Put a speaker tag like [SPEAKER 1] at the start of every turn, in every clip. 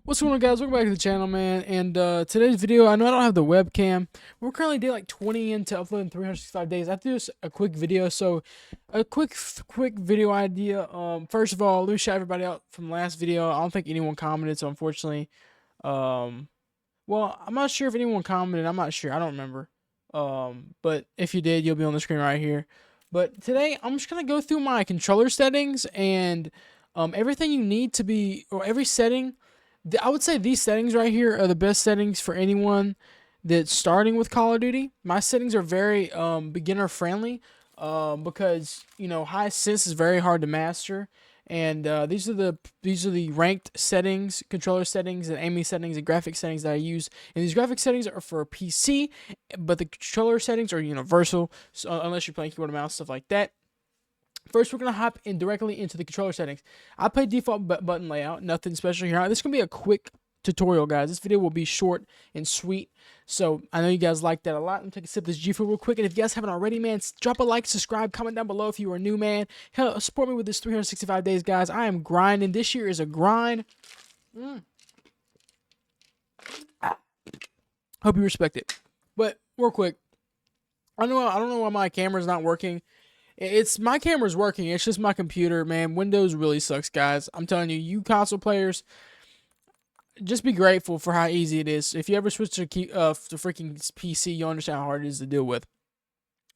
[SPEAKER 1] What's going on, guys? Welcome back to the channel, man. And today's video, I know I don't have the webcam. We're currently day like 20 into uploading 365 days. I have to do a quick video. So a quick video idea. First of all, let me shout everybody out from the last video. I don't think anyone commented, so unfortunately, well, I'm not sure if anyone commented. I'm not sure. I don't remember. But if you did, you'll be on the screen right here. But today, I'm just gonna go through my controller settings and everything you need to be, or every setting. I would say these settings right here are the best settings for anyone that's starting with Call of Duty. My settings are very beginner friendly because high sense is very hard to master, and these are the ranked settings, controller settings, and aiming settings and graphic settings that I use. And these graphic settings are for PC, but the controller settings are universal, so unless you're playing keyboard and mouse, stuff like that. First, we're going to hop in directly into the controller settings. I play default button layout, nothing special here. This is going to be a quick tutorial, guys. This video will be short and sweet, so I know you guys like that a lot. I'm going to take a sip of this G Fuel real quick, and if you guys haven't already, man, drop a like, subscribe, comment down below if you are new, man. Hell, support me with this 365 days, guys. I am grinding. This year is a grind. Hope you respect it. But real quick, I don't know why my camera's not working. It's my camera's working. It's just my computer, man. Windows really sucks, guys. I'm telling you, you console players, just be grateful for how easy it is. If you ever switch to freaking PC, you'll understand how hard it is to deal with.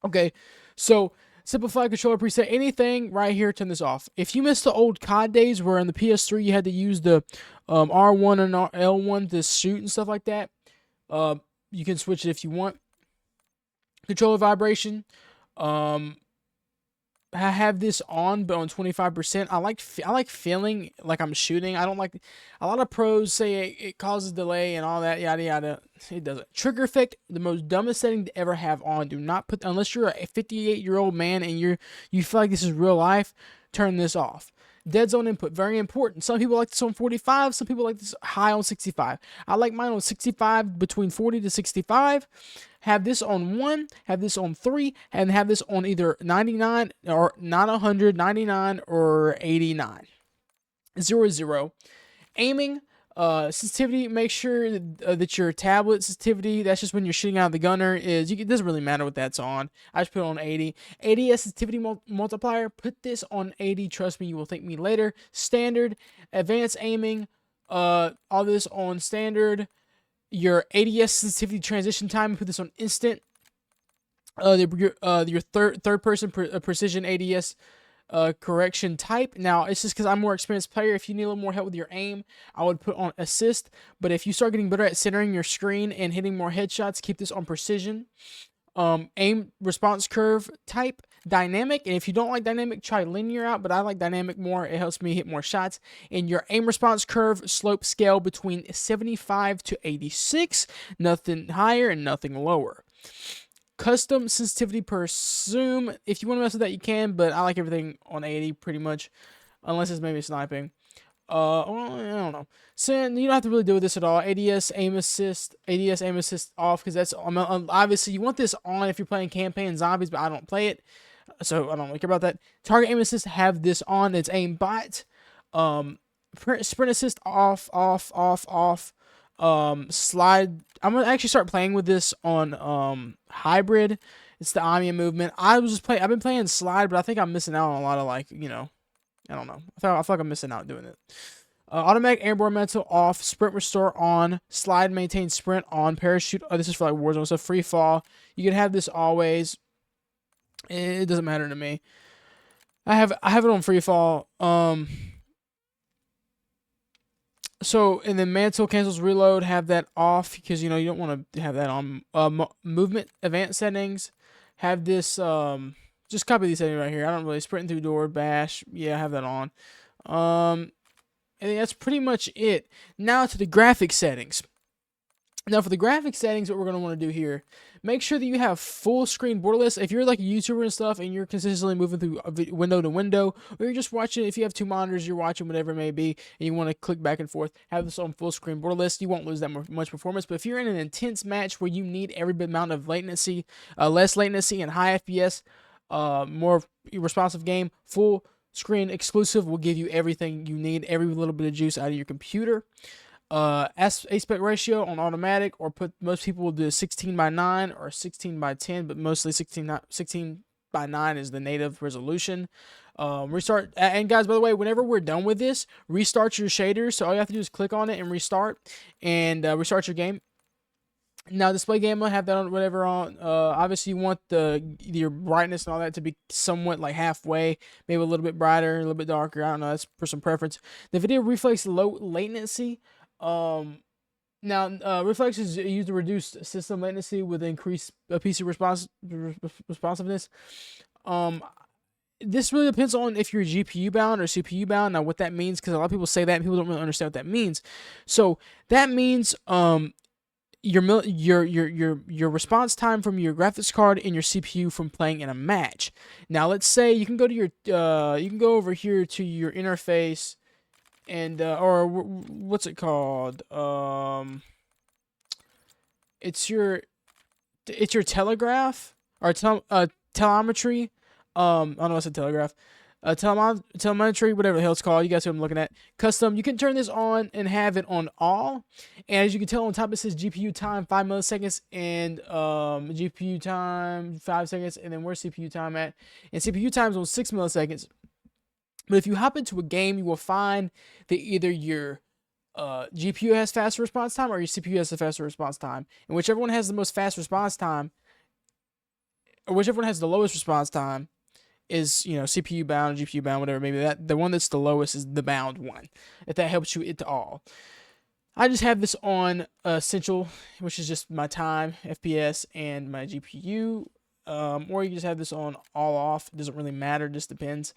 [SPEAKER 1] Okay, so simplify controller preset. Anything right here, turn this off. If you miss the old COD days where in the PS3 you had to use the R1 and L1 to shoot and stuff like that, you can switch it if you want. Controller vibration. I have this on, but on 25%. I like feeling like I'm shooting. I don't like. A lot of pros say it causes delay and all that, yada yada. It doesn't. Trigger effect, the most dumbest setting to ever have on. Do not put, unless you're a 58-year-old man and you feel like this is real life. Turn this off. Dead zone input, very important. Some people like this on 45. Some people like this high on 65. I like mine on 65, between 40 to 65. Have this on 1, have this on 3, and have this on either 99 or not 100, 99 or 89. 0, aiming, sensitivity, make sure that your tablet sensitivity, that's just when you're shooting out of the gunner, it doesn't really matter what that's on. I just put it on 80. ADS sensitivity multiplier, put this on 80. Trust me, you will thank me later. Standard, advanced aiming, all this on standard. Your ADS sensitivity transition time, put this on instant. Your third person precision ADS correction type. Now, it's just because I'm a more experienced player. If you need a little more help with your aim, I would put on assist. But if you start getting better at centering your screen and hitting more headshots, keep this on precision. Aim response curve type, dynamic, and if you don't like dynamic, try linear out, but I like dynamic more. It helps me hit more shots. And your aim response curve slope scale between 75 to 86, nothing higher and nothing lower. Custom sensitivity per zoom, if you want to mess with that, you can, but I like everything on 80 pretty much, unless it's maybe sniping. Well, I don't know. So you don't have to really deal with this at all. ADS aim assist off, because that's obviously you want this on if you're playing campaign zombies, but I don't play it, so I don't really care about that. Target aim assist, have this on. It's aimbot. Sprint assist off. Slide. I'm gonna actually start playing with this on hybrid. It's the Amiya movement. I've been playing slide, but I think I'm missing out on a lot of, like, I don't know. I feel like I'm missing out doing it. Automatic airborne mental off. Sprint restore on. Slide maintain sprint on. Parachute. Oh, this is for like Warzone. So free fall. You can have this always. It doesn't matter to me. I have it on free fall. So, and then mantle cancels reload. Have that off because you don't want to have that on. Movement advanced settings. Have this just copy these settings right here. I don't really sprint through door, bash. Yeah, I have that on. I think that's pretty much it. Now to the graphic settings. Now for the graphic settings, what we're going to want to do here, make sure that you have full screen borderless. If you're like a YouTuber and stuff and you're consistently moving through window to window, or you're just watching, if you have two monitors, you're watching whatever it may be, and you want to click back and forth, have this on full screen borderless. You won't lose that much performance. But if you're in an intense match where you need every bit amount of latency, less latency and high FPS, more responsive game, full screen exclusive will give you everything you need, every little bit of juice out of your computer. aspect ratio on automatic, or most people will do 16:9 or 16:10, but mostly 16:9 is the native resolution. Restart, and guys, by the way, whenever we're done with this, restart your shaders. So all you have to do is click on it and restart, and restart your game. Now, display gamma, have that on whatever on. Obviously, you want your brightness and all that to be somewhat like halfway, maybe a little bit brighter, a little bit darker. I don't know. That's personal preference. The video reflex low latency. Now, reflex is used to reduce system latency with increased PC responsiveness. This really depends on if you're GPU bound or CPU bound. Now, what that means, because a lot of people say that and people don't really understand what that means. So that means your response time from your graphics card and your CPU from playing in a match. Now, let's say you can go to your you can go over here to your interface, and or what's it called? It's your telegraph or telemetry. I don't know what's a telegraph. Telemetry, whatever the hell it's called. You guys see what I'm looking at. Custom. You can turn this on and have it on all. And as you can tell on top, it says GPU time 5 milliseconds and GPU time 5 seconds. And then where's CPU time at? And CPU time is on 6 milliseconds. But if you hop into a game, you will find that either your GPU has faster response time or your CPU has a faster response time. And whichever one has the most fast response time, or whichever one has the lowest response time, is, CPU bound, GPU bound, whatever. Maybe the one that's the lowest is the bound one, if that helps you at all. I just have this on essential, which is just my time, FPS, and my GPU. Or you can just have this on all off. It doesn't really matter, just depends.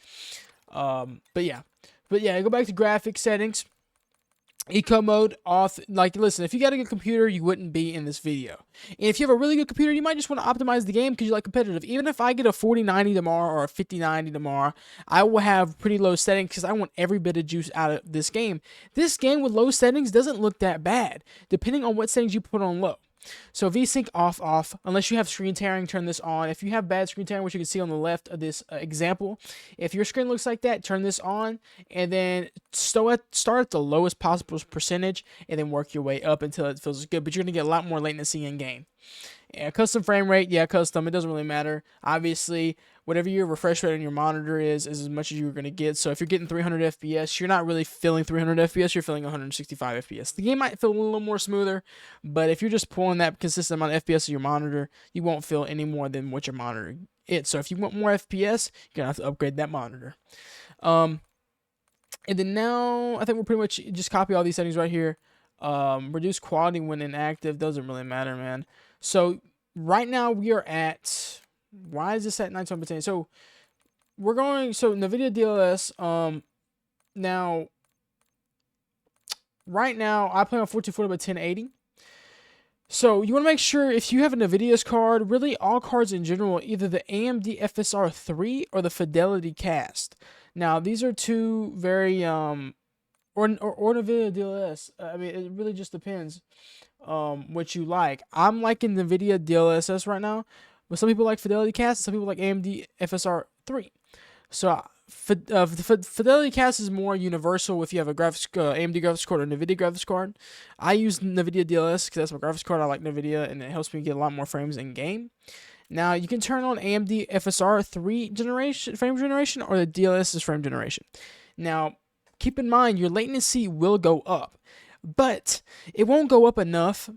[SPEAKER 1] But yeah, go back to graphics settings. Eco mode off. Like, listen, if you got a good computer, you wouldn't be in this video. And if you have a really good computer, you might just want to optimize the game because you like competitive. Even if I get a 4090 tomorrow or a 5090 tomorrow, I will have pretty low settings because I want every bit of juice out of this game. This game with low settings doesn't look that bad, depending on what settings you put on low. So VSync off, unless you have screen tearing, turn this on. If you have bad screen tearing, which you can see on the left of this example, if your screen looks like that, turn this on, and then start at the lowest possible percentage, and then work your way up until it feels good, but you're going to get a lot more latency in game. Yeah, custom frame rate, custom, it doesn't really matter. Obviously, whatever your refresh rate on your monitor is as much as you're going to get. So if you're getting 300 FPS, you're not really feeling 300 FPS, you're feeling 165 FPS. The game might feel a little more smoother, but if you're just pulling that consistent amount of FPS of your monitor, you won't feel any more than what your monitor is. So if you want more FPS, you're going to have to upgrade that monitor. And then now, I think we'll pretty much just copy all these settings right here. Reduce quality when inactive, doesn't really matter, man. So right now we are at, why is this at 920p? So we're going, so NVIDIA DLS, now, right now I play on 1440 by 1080. So you want to make sure if you have a NVIDIA's card, really all cards in general, either the AMD FSR 3 or the Fidelity Cast. Now these are two very, or NVIDIA DLS. I mean, it really just depends what you like. I'm liking NVIDIA DLSS right now, but some people like Fidelity Cast, some people like AMD FSR 3. So Fidelity Cast is more universal if you have a AMD graphics card or NVIDIA graphics card. I use NVIDIA DLS because that's my graphics card. I like NVIDIA, and it helps me get a lot more frames in game. Now, you can turn on AMD FSR 3 frame generation, or the DLSS frame generation. Now, keep in mind, your latency will go up, but it won't go up enough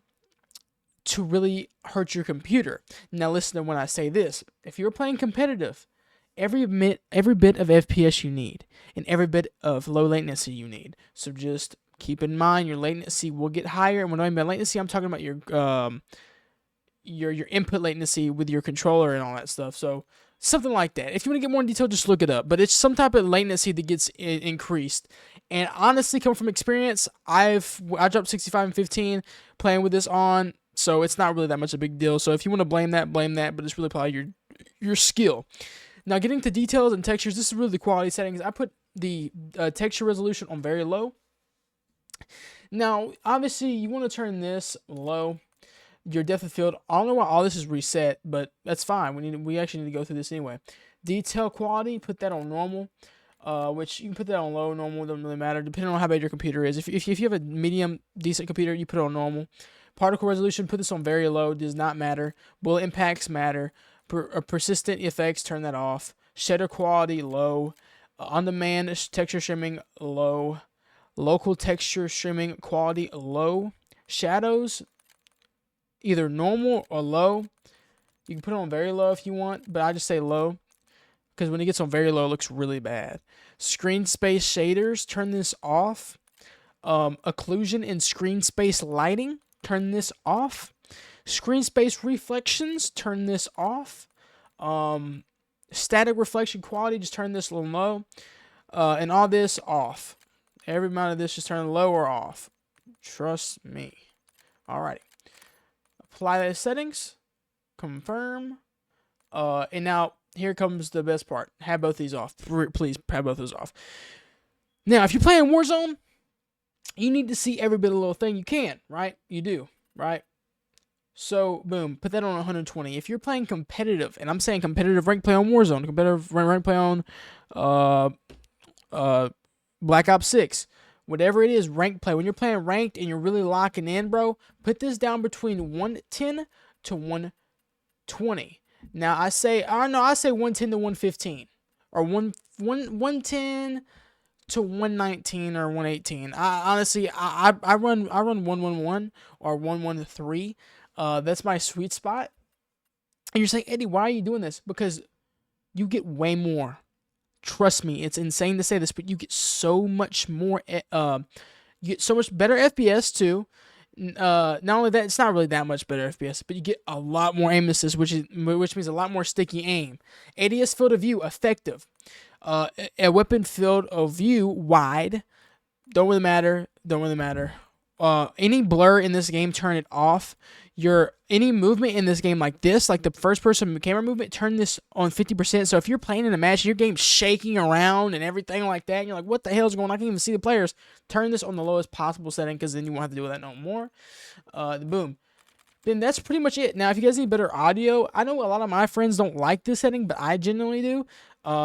[SPEAKER 1] to really hurt your computer. Now, listen to when I say this. If you're playing competitive, every bit of FPS you need, and every bit of low latency you need. So just keep in mind, your latency will get higher. And when I'm talking about latency, I'm talking about your input latency with your controller and all that stuff. So something like that. If you want to get more in detail, just look it up. But it's some type of latency that gets increased. And honestly, coming from experience, I dropped 65 and 15 playing with this on, so it's not really that much a big deal. So if you want to blame that, but it's really probably your skill. Now, getting to details and textures, this is really the quality settings. I put the texture resolution on very low. Now, obviously, you want to turn this low. Your depth of field, I don't know why all this is reset, but that's fine. We actually need to go through this anyway. Detail quality, put that on normal. which you can put that on low, normal, doesn't really matter, depending on how bad your computer is. If you have a medium, decent computer, you put it on normal. Particle resolution, put this on very low, does not matter. Bullet impacts matter. Persistent effects, turn that off. Shader quality, low. On-demand texture streaming, low. Local texture streaming quality, low. Shadows, either normal or low. You can put it on very low if you want, but I just say low, because when it gets on very low, it looks really bad. Screen space shaders, turn this off. Occlusion and screen space lighting, turn this off. Screen space reflections, turn this off. Static reflection quality, just turn this a little low. And all this off. Every amount of this just turn low or off. Trust me. Alrighty. Apply the settings. Confirm. And now here comes the best part. Have both these off. Please have both those off. Now, if you're playing Warzone, you need to see every bit of little thing you can, right? You do, right? So, boom, put that on 120. If you're playing competitive, and I'm saying competitive rank play on Warzone, competitive rank play on Black Ops 6, whatever it is, rank play. When you're playing ranked and you're really locking in, bro, put this down between 110 to 120. Now, I say 110 to 115, or 110 to 119 or 118. Honestly, I run 111 or 113. That's my sweet spot. And you're saying, Eddie, why are you doing this? Because you get way more. Trust me, it's insane to say this, but you get so much more. You get so much better FPS too. Not only that, it's not really that much better FPS, but you get a lot more aim assist, which means a lot more sticky aim. ADS field of view effective. A weapon field of view wide. Don't really matter. Any blur in this game, turn it off. Any movement in this game like this, like the first person camera movement, turn this on 50%. So if you're playing in a match, your game's shaking around and everything like that, and you're like, what the hell's going on? I can't even see the players. Turn this on the lowest possible setting, because then you won't have to deal with that no more. Boom. Then that's pretty much it. Now, if you guys need better audio, I know a lot of my friends don't like this setting, but I genuinely do.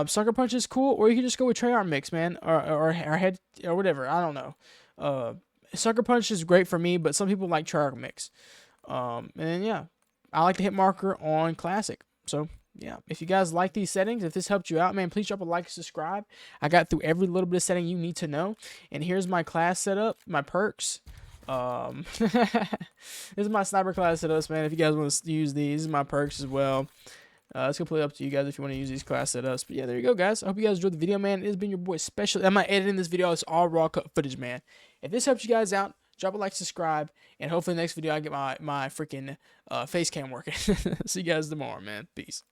[SPEAKER 1] Sucker Punch is cool, or you can just go with Treyarch Mix, man, or head or whatever. I don't know. Sucker Punch is great for me, but some people like Treyarch Mix. And yeah, I like the hit marker on Classic. So yeah, if you guys like these settings, if this helped you out, man, please drop a like and subscribe. I got through every little bit of setting you need to know. And here's my class setup, my perks. This is my sniper class setups, man. If you guys want to use these is my perks as well. It's completely up to you guys if you want to use these class setups. But yeah, there you go, guys. I hope you guys enjoyed the video, man. It has been your boy Special. I'm not editing this video. It's all raw cut footage, man. If this helps you guys out, drop a like, subscribe, and hopefully next video I get my freaking face cam working. See you guys tomorrow, man. Peace.